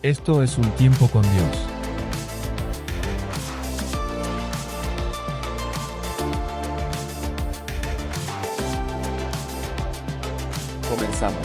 Esto es Un Tiempo con Dios. Comenzamos.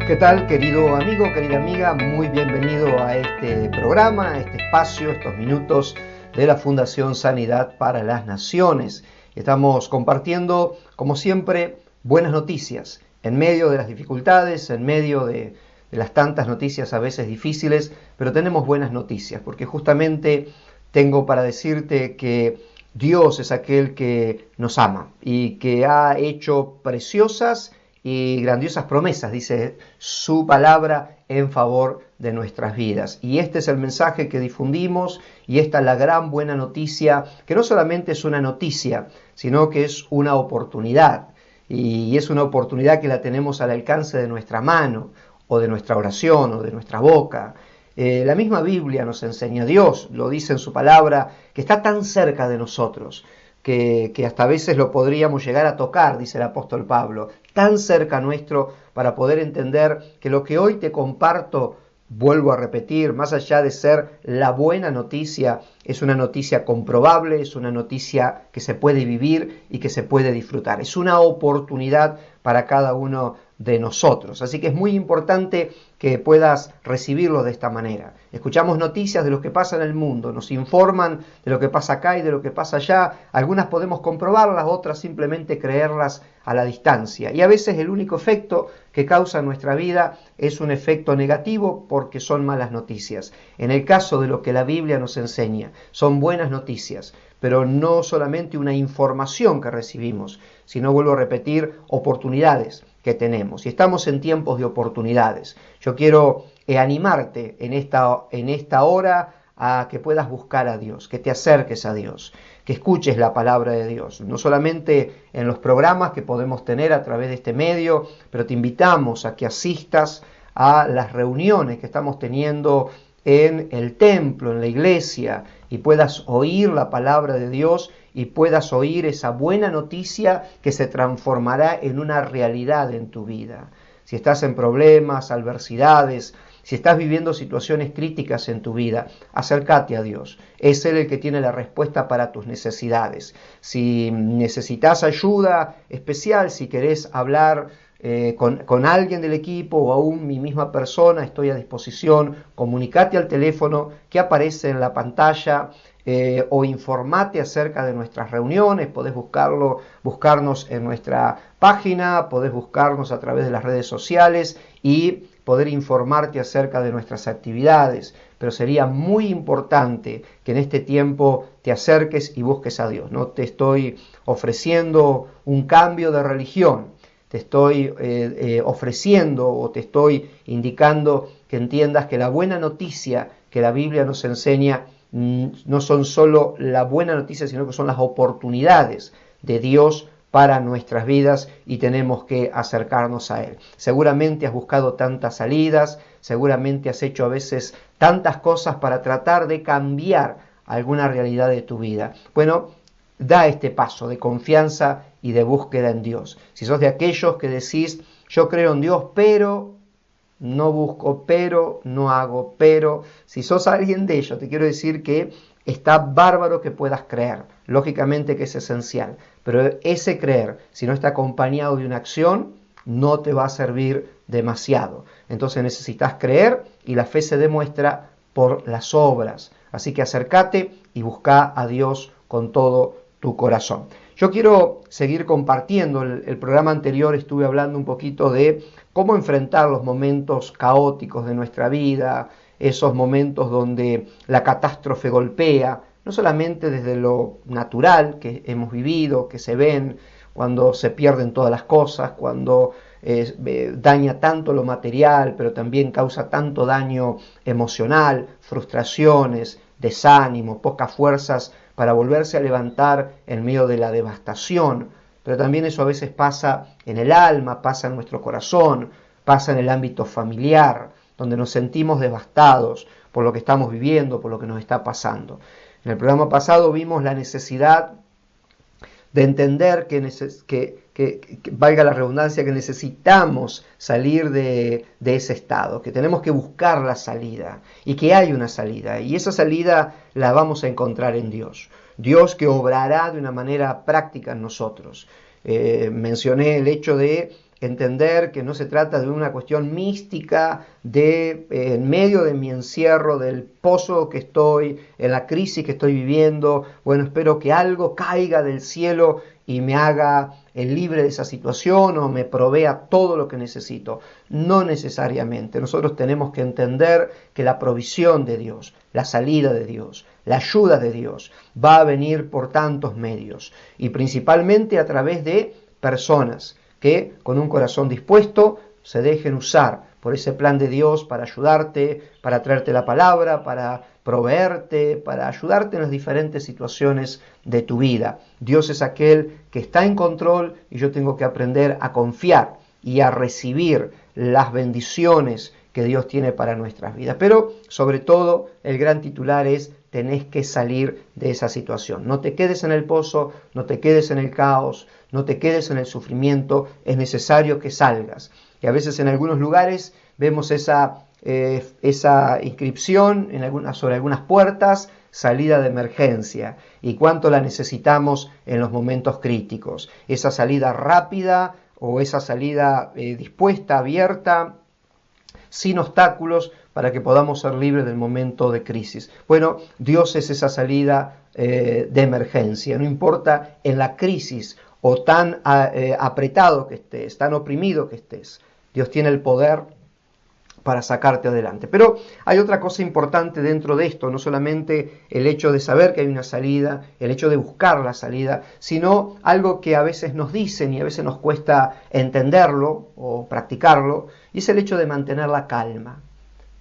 ¿Qué tal, querido amigo, querida amiga? Muy bienvenido a este programa, a este espacio, estos minutos de la Fundación Sanidad para las Naciones. Estamos compartiendo, como siempre, buenas noticias en medio de las dificultades, en medio de las tantas noticias a veces difíciles, pero tenemos buenas noticias, porque justamente tengo para decirte que Dios es aquel que nos ama y que ha hecho preciosas y grandiosas promesas, dice su palabra, en favor de nuestras vidas. Y este es el mensaje que difundimos, y esta es la gran buena noticia, que no solamente es una noticia, sino que es una oportunidad. Y es una oportunidad que la tenemos al alcance de nuestra mano, o de nuestra oración, o de nuestra boca. La misma Biblia nos enseña, Dios lo dice en su palabra, que está tan cerca de nosotros, que hasta a veces lo podríamos llegar a tocar, dice el apóstol Pablo, tan cerca nuestro para poder entender que lo que hoy te comparto, vuelvo a repetir, más allá de ser la buena noticia, es una noticia comprobable, es una noticia que se puede vivir y que se puede disfrutar. Es una oportunidad para cada uno de nosotros. Así que es muy importante que puedas recibirlo de esta manera. Escuchamos noticias de lo que pasa en el mundo, nos informan de lo que pasa acá y de lo que pasa allá. Algunas podemos comprobarlas, otras simplemente creerlas a la distancia. Y a veces el único efecto que causa en nuestra vida es un efecto negativo porque son malas noticias. En el caso de lo que la Biblia nos enseña, son buenas noticias, pero no solamente una información que recibimos, sino, vuelvo a repetir, oportunidades que tenemos. Y estamos en tiempos de oportunidades. Yo quiero animarte en esta hora a que puedas buscar a Dios, que te acerques a Dios, que escuches la palabra de Dios, no solamente en los programas que podemos tener a través de este medio, pero te invitamos a que asistas a las reuniones que estamos teniendo en el templo, en la iglesia, y puedas oír la palabra de Dios y puedas oír esa buena noticia que se transformará en una realidad en tu vida. Si estás en problemas, adversidades, si estás viviendo situaciones críticas en tu vida, acércate a Dios. Es Él el que tiene la respuesta para tus necesidades. Si necesitas ayuda especial, si querés hablar con alguien del equipo o aún mi misma persona, estoy a disposición. Comunicate al teléfono que aparece en la pantalla o informate acerca de nuestras reuniones. Podés buscarnos en nuestra página, podés buscarnos a través de las redes sociales y poder informarte acerca de nuestras actividades. Pero sería muy importante que en este tiempo te acerques y busques a Dios. No te estoy ofreciendo un cambio de religión, te estoy ofreciendo o te estoy indicando que entiendas que la buena noticia que la Biblia nos enseña no son solo la buena noticia, sino que son las oportunidades de Dios para nuestras vidas y tenemos que acercarnos a Él. Seguramente has buscado tantas salidas, seguramente has hecho a veces tantas cosas para tratar de cambiar alguna realidad de tu vida. Bueno, da este paso de confianza y de búsqueda en Dios. Si sos de aquellos que decís, yo creo en Dios, pero no busco, pero no hago, pero si sos alguien de ellos, te quiero decir que está bárbaro que puedas creer. Lógicamente que es esencial, pero ese creer, si no está acompañado de una acción, no te va a servir demasiado. Entonces necesitas creer y la fe se demuestra por las obras. Así que acércate y busca a Dios con todo tu corazón. Yo quiero seguir compartiendo. El programa anterior estuve hablando un poquito de cómo enfrentar los momentos caóticos de nuestra vida, esos momentos donde la catástrofe golpea, no solamente desde lo natural que hemos vivido, que se ven cuando se pierden todas las cosas, cuando daña tanto lo material, pero también causa tanto daño emocional, frustraciones, desánimo, pocas fuerzas para volverse a levantar en medio de la devastación. Pero también eso a veces pasa en el alma, pasa en nuestro corazón, pasa en el ámbito familiar, donde nos sentimos devastados por lo que estamos viviendo, por lo que nos está pasando. En el programa pasado vimos la necesidad de entender que que valga la redundancia, que necesitamos salir de ese estado, que tenemos que buscar la salida y que hay una salida, y esa salida la vamos a encontrar en Dios. Dios que obrará de una manera práctica en nosotros. Mencioné el hecho de entender que no se trata de una cuestión mística de en medio de mi encierro, del pozo que estoy, en la crisis que estoy viviendo, bueno, espero que algo caiga del cielo y me haga libre de esa situación o me provea todo lo que necesito. No necesariamente. Nosotros tenemos que entender que la provisión de Dios, la salida de Dios, la ayuda de Dios va a venir por tantos medios y principalmente a través de personas que con un corazón dispuesto se dejen usar por ese plan de Dios para ayudarte, para traerte la palabra, para proveerte, para ayudarte en las diferentes situaciones de tu vida. Dios es aquel que está en control y yo tengo que aprender a confiar y a recibir las bendiciones que Dios tiene para nuestras vidas. Pero sobre todo el gran titular es: tenés que salir de esa situación. No te quedes en el pozo, no te quedes en el caos, no te quedes en el sufrimiento, es necesario que salgas. Y a veces en algunos lugares vemos esa inscripción sobre algunas puertas: salida de emergencia, y cuánto la necesitamos en los momentos críticos. Esa salida rápida o esa salida dispuesta, abierta, sin obstáculos, para que podamos ser libres del momento de crisis. Bueno, Dios es esa salida de emergencia. No importa en la crisis o tan apretado que estés, tan oprimido que estés, Dios tiene el poder para sacarte adelante. Pero hay otra cosa importante dentro de esto, no solamente el hecho de saber que hay una salida, el hecho de buscar la salida, sino algo que a veces nos dicen y a veces nos cuesta entenderlo o practicarlo, y es el hecho de mantener la calma.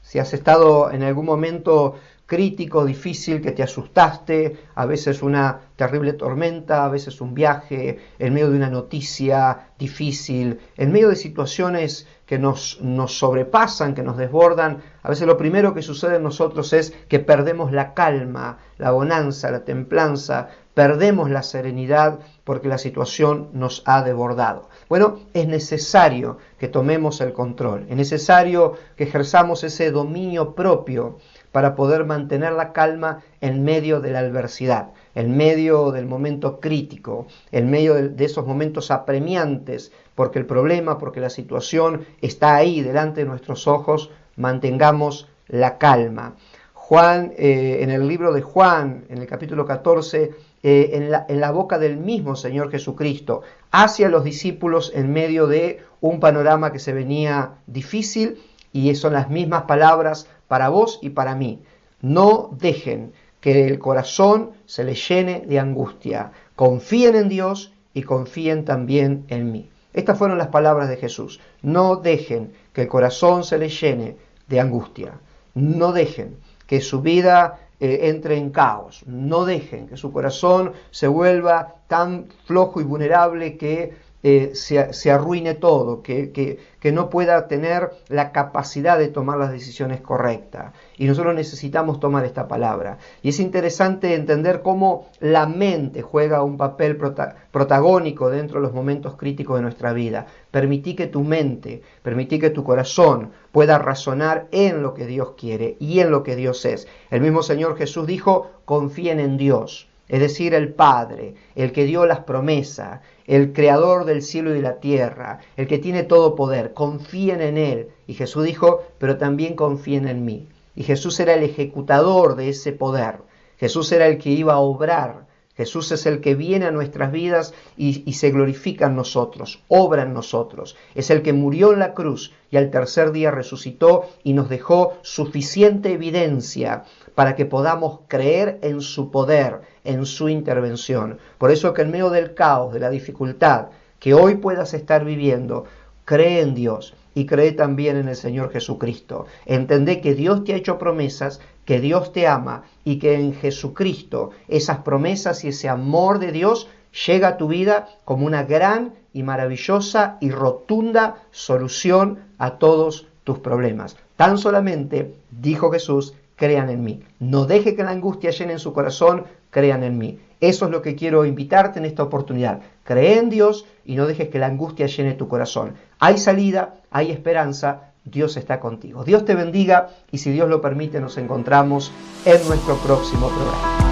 Si has estado en algún momento crítico, difícil, que te asustaste, a veces una terrible tormenta, a veces un viaje, en medio de una noticia difícil, en medio de situaciones que nos sobrepasan, que nos desbordan, a veces lo primero que sucede en nosotros es que perdemos la calma, la bonanza, la templanza, perdemos la serenidad porque la situación nos ha desbordado. Bueno, es necesario que tomemos el control, es necesario que ejerzamos ese dominio propio para poder mantener la calma en medio de la adversidad, en medio del momento crítico, en medio de esos momentos apremiantes, porque el problema, porque la situación está ahí delante de nuestros ojos. Mantengamos la calma. Juan, en el libro de Juan, en el capítulo 14, en la boca del mismo Señor Jesucristo, hacia los discípulos en medio de un panorama que se venía difícil, y son las mismas palabras para vos y para mí. No dejen que el corazón se les llene de angustia. Confíen en Dios y confíen también en mí. Estas fueron las palabras de Jesús. No dejen que el corazón se les llene de angustia. No dejen que su vida entre en caos. No dejen que su corazón se vuelva tan flojo y vulnerable que se arruine todo, que no pueda tener la capacidad de tomar las decisiones correctas. Y nosotros necesitamos tomar esta palabra. Y es interesante entender cómo la mente juega un papel protagónico dentro de los momentos críticos de nuestra vida. Permití que tu mente, permití que tu corazón pueda razonar en lo que Dios quiere y en lo que Dios es. El mismo Señor Jesús dijo: confíen en Dios. Es decir, el Padre, el que dio las promesas, el creador del cielo y de la tierra, el que tiene todo poder. Confíen en Él. Y Jesús dijo: pero también confíen en mí. Y Jesús era el ejecutador de ese poder. Jesús era el que iba a obrar. Jesús es el que viene a nuestras vidas y se glorifica en nosotros, obra en nosotros. Es el que murió en la cruz y al tercer día resucitó y nos dejó suficiente evidencia para que podamos creer en su poder, en su intervención. Por eso que en medio del caos, de la dificultad que hoy puedas estar viviendo, cree en Dios y cree también en el Señor Jesucristo. Entendé que Dios te ha hecho promesas, que Dios te ama y que en Jesucristo esas promesas y ese amor de Dios llega a tu vida como una gran y maravillosa y rotunda solución a todos tus problemas. Tan solamente, dijo Jesús, crean en mí. No deje que la angustia llene en su corazón, crean en mí. Eso es lo que quiero invitarte en esta oportunidad. Cree en Dios y no dejes que la angustia llene tu corazón. Hay salida, hay esperanza, Dios está contigo. Dios te bendiga y si Dios lo permite nos encontramos en nuestro próximo programa.